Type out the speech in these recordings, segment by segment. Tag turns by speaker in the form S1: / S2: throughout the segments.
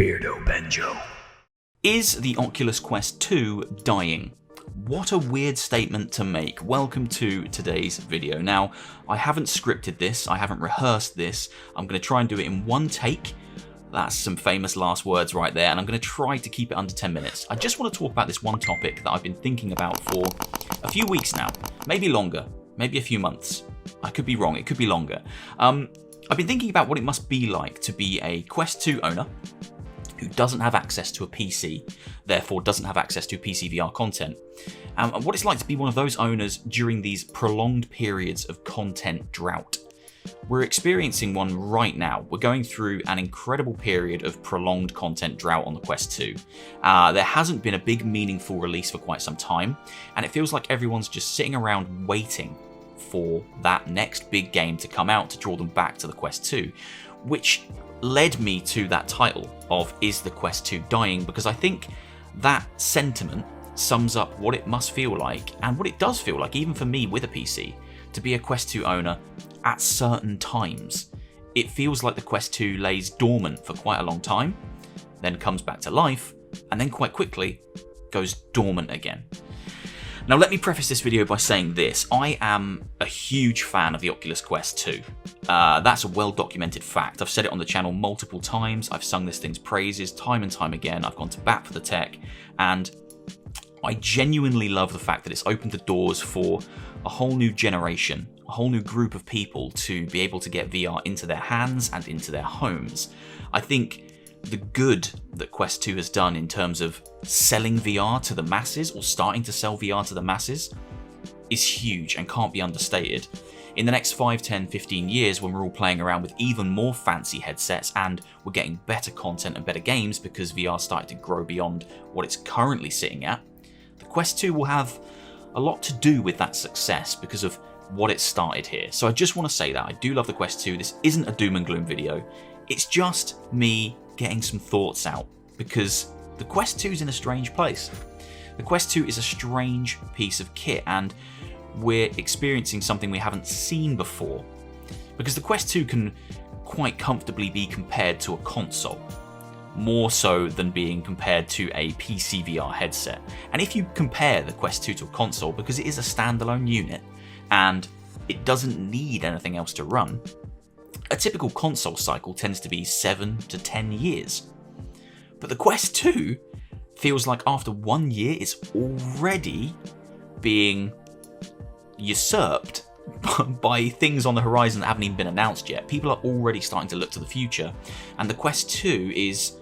S1: Beardo Benjo.
S2: Is the Oculus Quest 2 dying? What a weird statement to make. Welcome to today's video. Now, I haven't scripted this, I haven't rehearsed this. I'm going to try and do it in one take. That's some famous last words right there, and I'm going to try to keep it under 10 minutes. I just want to talk about this one topic that I've been thinking about for a few weeks now. Maybe longer, maybe a few months. I could be wrong, it could be longer. I've been thinking about what it must be like to be a Quest 2 owner who doesn't have access to a PC, therefore doesn't have access to PC VR content, and what it's like to be one of those owners during these prolonged periods of content drought. We're experiencing one right now. We're going through an incredible period of prolonged content drought on the Quest 2. There hasn't been a big meaningful release for quite some time, and it feels like everyone's just sitting around waiting for that next big game to come out to draw them back to the Quest 2, which led me to that title of Is the Quest 2 Dying? Because I think that sentiment sums up what it must feel like, and what it does feel like, even for me with a PC, to be a Quest 2 owner at certain times. It feels like the Quest 2 lays dormant for quite a long time, then comes back to life, and then quite quickly goes dormant again. Now, let me preface this video by saying this. I am a huge fan of the Oculus Quest 2. That's a well-documented fact. I've said it on the channel multiple times. I've sung this thing's praises time and time again. I've gone to bat for the tech, and I genuinely love the fact that it's opened the doors for a whole new generation, a whole new group of people to be able to get VR into their hands and into their homes. I think the good that Quest 2 has done in terms of selling VR to the masses, or starting to sell VR to the masses, is huge and can't be understated. In the next 5, 10, 15 years, when we're all playing around with even more fancy headsets and we're getting better content and better games because VR started to grow beyond what it's currently sitting at, the Quest 2 will have a lot to do with that success because of what it started here. So I just want to say that I do love the Quest 2. This isn't a doom and gloom video. It's just me getting some thoughts out, because the Quest 2 is in a strange place. The Quest 2 is a strange piece of kit, and we're experiencing something we haven't seen before, because the Quest 2 can quite comfortably be compared to a console, more so than being compared to a PC VR headset. And if you compare the Quest 2 to a console, because it is a standalone unit and it doesn't need anything else to run, a typical console cycle tends to be 7 to 10 years. But the Quest 2 feels like after 1 year it's already being usurped by things on the horizon that haven't even been announced yet. People are already starting to look to the future, and the Quest 2 is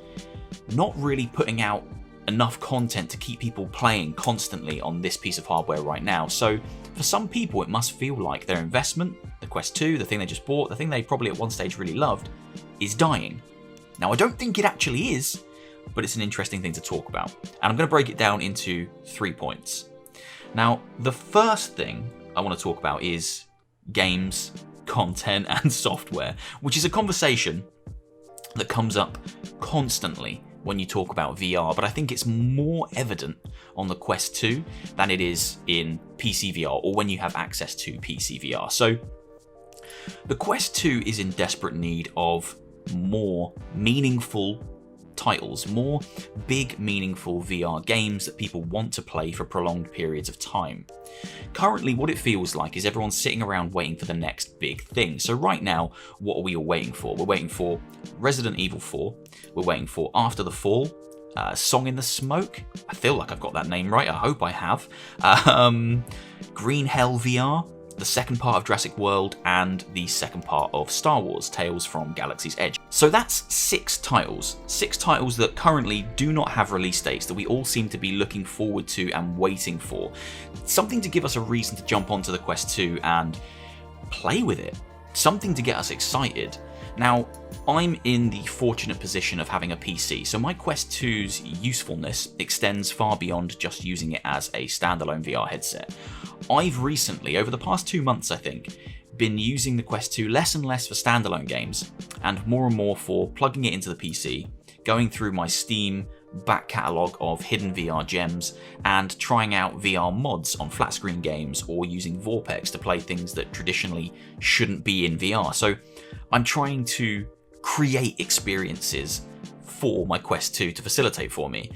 S2: not really putting out enough content to keep people playing constantly on this piece of hardware right now. So for some people it must feel like their investment, the Quest 2, the thing they just bought, the thing they probably at one stage really loved, is dying. Now, I don't think it actually is, but it's an interesting thing to talk about. And I'm going to break it down into 3 points. Now, the first thing I want to talk about is games, content, and software, which is a conversation that comes up constantly when you talk about VR, but I think it's more evident on the Quest 2 than it is in PC VR, or when you have access to PC VR. So the Quest 2 is in desperate need of more meaningful titles, more big meaningful VR games that people want to play for prolonged periods of time. Currently, what it feels like is everyone's sitting around waiting for the next big thing. So right now, what are we all waiting for? We're waiting for Resident Evil 4, we're waiting for After the Fall, Song in the Smoke, I feel like I've got that name right, I hope I have, Green Hell VR, the second part of Jurassic World, and the second part of Star Wars, Tales from Galaxy's Edge. So that's 6 titles that currently do not have release dates, that we all seem to be looking forward to and waiting for. Something to give us a reason to jump onto the Quest 2 and play with it. Something to get us excited. Now, I'm in the fortunate position of having a PC, so my Quest 2's usefulness extends far beyond just using it as a standalone VR headset. I've recently, over the past 2 months I think, been using the Quest 2 less and less for standalone games, and more for plugging it into the PC, going through my Steam back catalogue of hidden VR gems, and trying out VR mods on flat screen games, or using Vorpex to play things that traditionally shouldn't be in VR. So I'm trying to create experiences for my Quest 2 to facilitate for me.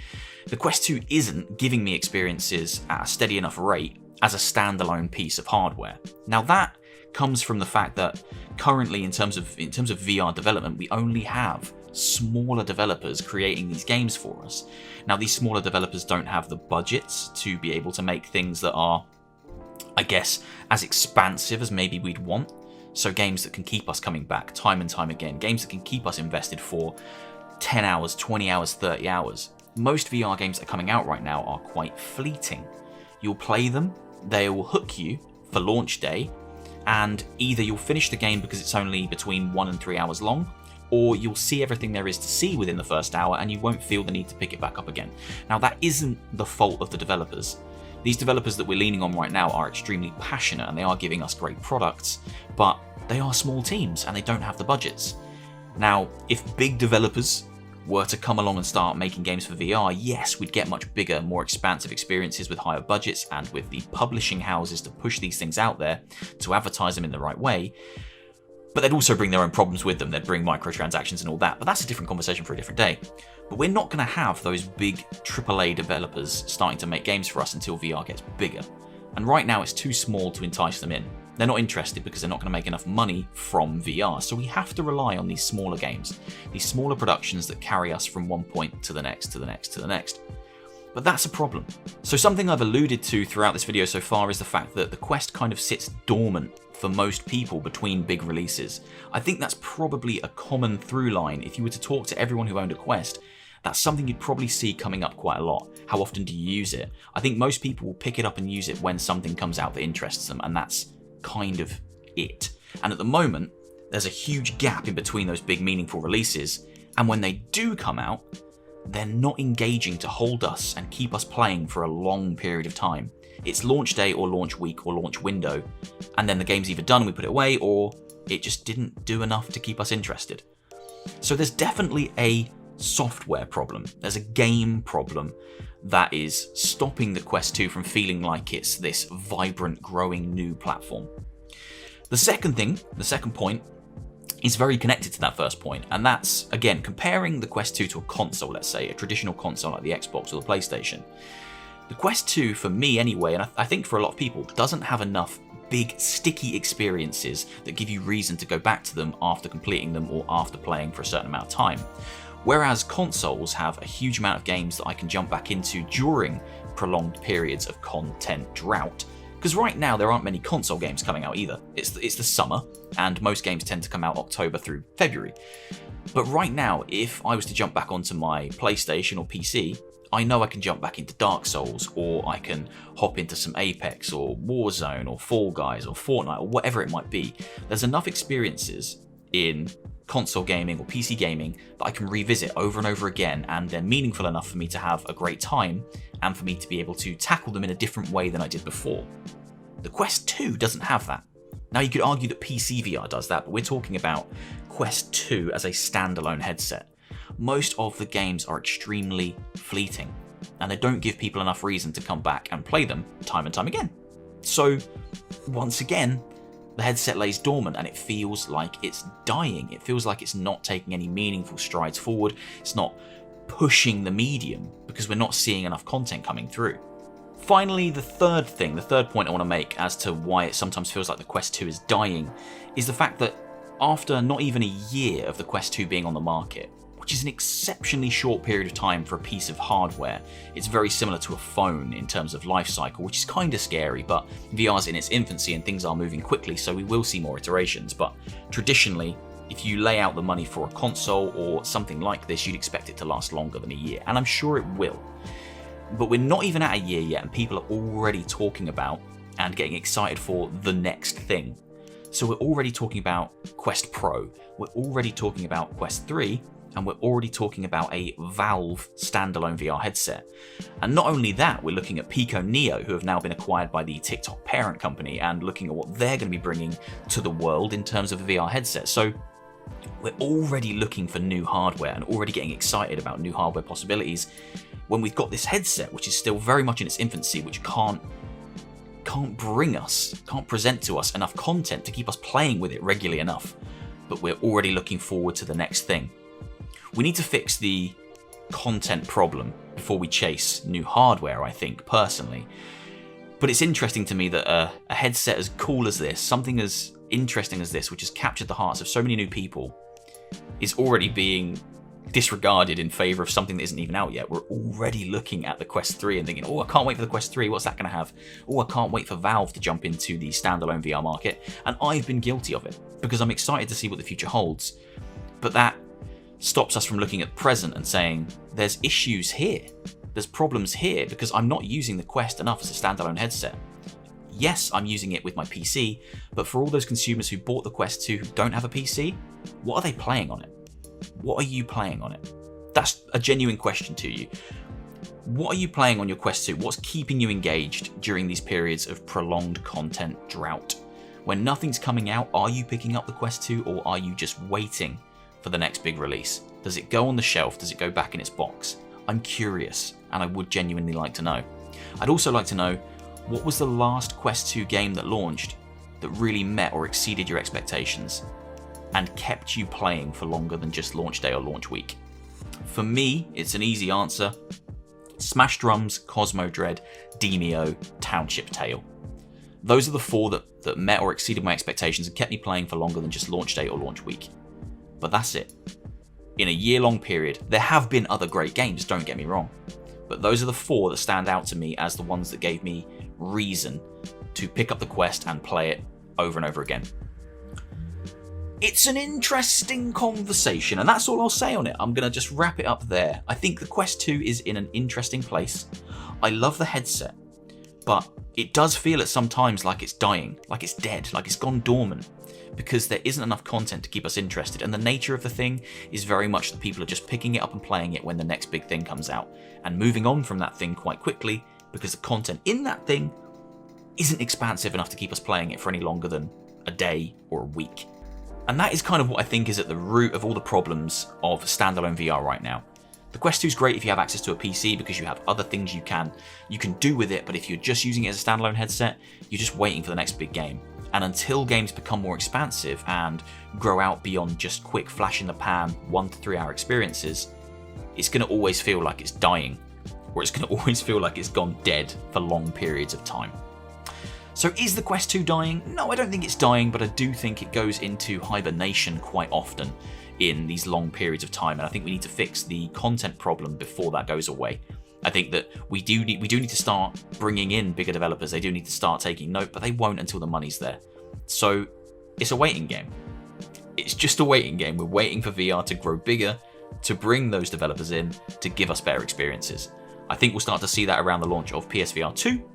S2: The Quest 2 isn't giving me experiences at a steady enough rate as a standalone piece of hardware. Now that comes from the fact that currently in terms of VR development, we only have smaller developers creating these games for us. Now these smaller developers don't have the budgets to be able to make things that are, I guess, as expansive as maybe we'd want. So games that can keep us coming back time and time again, games that can keep us invested for 10 hours, 20 hours, 30 hours. Most VR games that are coming out right now are quite fleeting. You'll play them, they will hook you for launch day, and either you'll finish the game because it's only between 1 and 3 hours long, or you'll see everything there is to see within the first hour and you won't feel the need to pick it back up again. Now that isn't the fault of the developers. These developers that we're leaning on right now are extremely passionate and they are giving us great products, but they are small teams and they don't have the budgets. Now, if big developers were to come along and start making games for VR, yes, we'd get much bigger, more expansive experiences with higher budgets and with the publishing houses to push these things out there to advertise them in the right way. But they'd also bring their own problems with them. They'd bring microtransactions and all that, but that's a different conversation for a different day. But we're not going to have those big AAA developers starting to make games for us until VR gets bigger. And right now it's too small to entice them in. They're not interested because they're not going to make enough money from VR. So we have to rely on these smaller games, these smaller productions that carry us from one point to the next, to the next, to the next. But that's a problem. So something I've alluded to throughout this video so far is the fact that the Quest kind of sits dormant for most people between big releases. I think that's probably a common through line. If you were to talk to everyone who owned a Quest, that's something you'd probably see coming up quite a lot. How often do you use it? I think most people will pick it up and use it when something comes out that interests them, and that's kind of it. And at the moment, there's a huge gap in between those big meaningful releases, and when they do come out, they're not engaging to hold us and keep us playing for a long period of time. It's launch day or launch week or launch window, and then the game's either done and we put it away, or it just didn't do enough to keep us interested. So there's definitely a software problem. There's a game problem that is stopping the Quest 2 from feeling like it's this vibrant, growing new platform. The second point, is very connected to that first point, and that's, again, comparing the Quest 2 to a console, let's say, a traditional console like the Xbox or the PlayStation. The Quest 2, for me anyway, and I think for a lot of people, doesn't have enough big, sticky experiences that give you reason to go back to them after completing them or after playing for a certain amount of time. Whereas consoles have a huge amount of games that I can jump back into during prolonged periods of content drought. Because right now there aren't many console games coming out either. It's the summer, and most games tend to come out October through February. But right now, if I was to jump back onto my PlayStation or PC, I know I can jump back into Dark Souls, or I can hop into some Apex, or Warzone, or Fall Guys, or Fortnite, or whatever it might be. There's enough experiences in console gaming or PC gaming that I can revisit over and over again, and they're meaningful enough for me to have a great time and for me to be able to tackle them in a different way than I did before. The Quest 2 doesn't have that. Now you could argue that PC VR does that, but we're talking about Quest 2 as a standalone headset. Most of the games are extremely fleeting, and they don't give people enough reason to come back and play them time and time again. So, once again, the headset lays dormant and it feels like it's dying. It feels like it's not taking any meaningful strides forward. It's not pushing the medium because we're not seeing enough content coming through. Finally, the third point I want to make as to why it sometimes feels like the Quest 2 is dying is the fact that after not even a year of the Quest 2 being on the market, which is an exceptionally short period of time for a piece of hardware, it's very similar to a phone in terms of life cycle, which is kind of scary, but VR's in its infancy and things are moving quickly, so we will see more iterations. But traditionally, if you lay out the money for a console or something like this, you'd expect it to last longer than a year, and I'm sure it will. But we're not even at a year yet, and people are already talking about and getting excited for the next thing. So we're already talking about Quest Pro, we're already talking about Quest 3, and we're already talking about a Valve standalone VR headset. And not only that, we're looking at Pico Neo, who have now been acquired by the TikTok parent company, and looking at what they're going to be bringing to the world in terms of a VR headset. So we're already looking for new hardware and already getting excited about new hardware possibilities when we've got this headset, which is still very much in its infancy, which can't present to us enough content to keep us playing with it regularly enough. But we're already looking forward to the next thing. We need to fix the content problem before we chase new hardware, I think, personally. But it's interesting to me that a headset as cool as this, something as interesting as this, which has captured the hearts of so many new people, is already being disregarded in favour of something that isn't even out yet. We're already looking at the Quest 3 and thinking, oh, I can't wait for the Quest 3, what's that going to have? Oh, I can't wait for Valve to jump into the standalone VR market. And I've been guilty of it, because I'm excited to see what the future holds. But that stops us from looking at the present and saying, there's issues here, there's problems here, because I'm not using the Quest enough as a standalone headset. Yes, I'm using it with my PC, but for all those consumers who bought the Quest 2 who don't have a PC, what are they playing on it? What are you playing on it? That's a genuine question to you. What are you playing on your Quest 2? What's keeping you engaged during these periods of prolonged content drought? When nothing's coming out, are you picking up the Quest 2, or are you just waiting for the next big release? Does it go on the shelf? Does it go back in its box? I'm curious, and I would genuinely like to know. I'd also like to know, what was the last Quest 2 game that launched that really met or exceeded your expectations and kept you playing for longer than just launch day or launch week? For me, it's an easy answer. Smash Drums, Cosmo Dread, Demeo, Township Tale. Those are the four that met or exceeded my expectations and kept me playing for longer than just launch day or launch week. But that's it. In a year-long period, there have been other great games, don't get me wrong. But those are the four that stand out to me as the ones that gave me reason to pick up the Quest and play it over and over again. It's an interesting conversation, and that's all I'll say on it. I'm going to just wrap it up there. I think the Quest 2 is in an interesting place. I love the headset, but it does feel at some times like it's dying, like it's dead, like it's gone dormant, because there isn't enough content to keep us interested, and the nature of the thing is very much that people are just picking it up and playing it when the next big thing comes out, and moving on from that thing quite quickly, because the content in that thing isn't expansive enough to keep us playing it for any longer than a day or a week. And that is kind of what I think is at the root of all the problems of standalone VR right now. The Quest 2 is great if you have access to a PC, because you have other things you can do with it, but if you're just using it as a standalone headset, you're just waiting for the next big game. And until games become more expansive and grow out beyond just quick flash in the pan 1 to 3 hour experiences, it's going to always feel like it's dying, or it's going to always feel like it's gone dead for long periods of time. So is the Quest 2 dying? No, I don't think it's dying, but I do think it goes into hibernation quite often in these long periods of time, and I think we need to fix the content problem before that goes away. I think that we do need to start bringing in bigger developers. They do need to start taking note, but they won't until the money's there. So it's a waiting game. It's just a waiting game. We're waiting for VR to grow bigger, to bring those developers in, to give us better experiences. I think we'll start to see that around the launch of PSVR 2,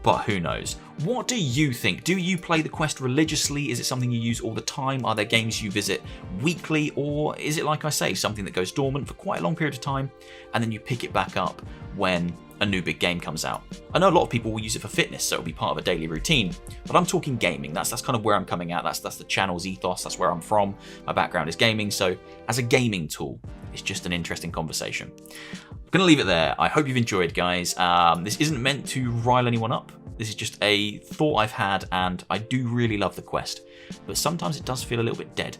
S2: but who knows? What do you think? Do you play the Quest religiously? Is it something you use all the time? Are there games you visit weekly? Or is it, like I say, something that goes dormant for quite a long period of time and then you pick it back up when a new big game comes out? I know a lot of people will use it for fitness, so it'll be part of a daily routine, but I'm talking gaming. That's kind of where I'm coming at. That's the channel's ethos. That's where I'm from. My background is gaming, so as a gaming tool, it's just an interesting conversation. I'm going to leave it there. I hope you've enjoyed, guys. This isn't meant to rile anyone up. This is just a thought I've had, and I do really love the Quest, but sometimes it does feel a little bit dead.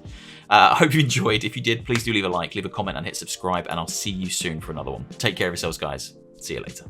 S2: I hope you enjoyed. If you did, please do leave a like, leave a comment, and hit subscribe, and I'll see you soon for another one. Take care of yourselves, guys. See you later.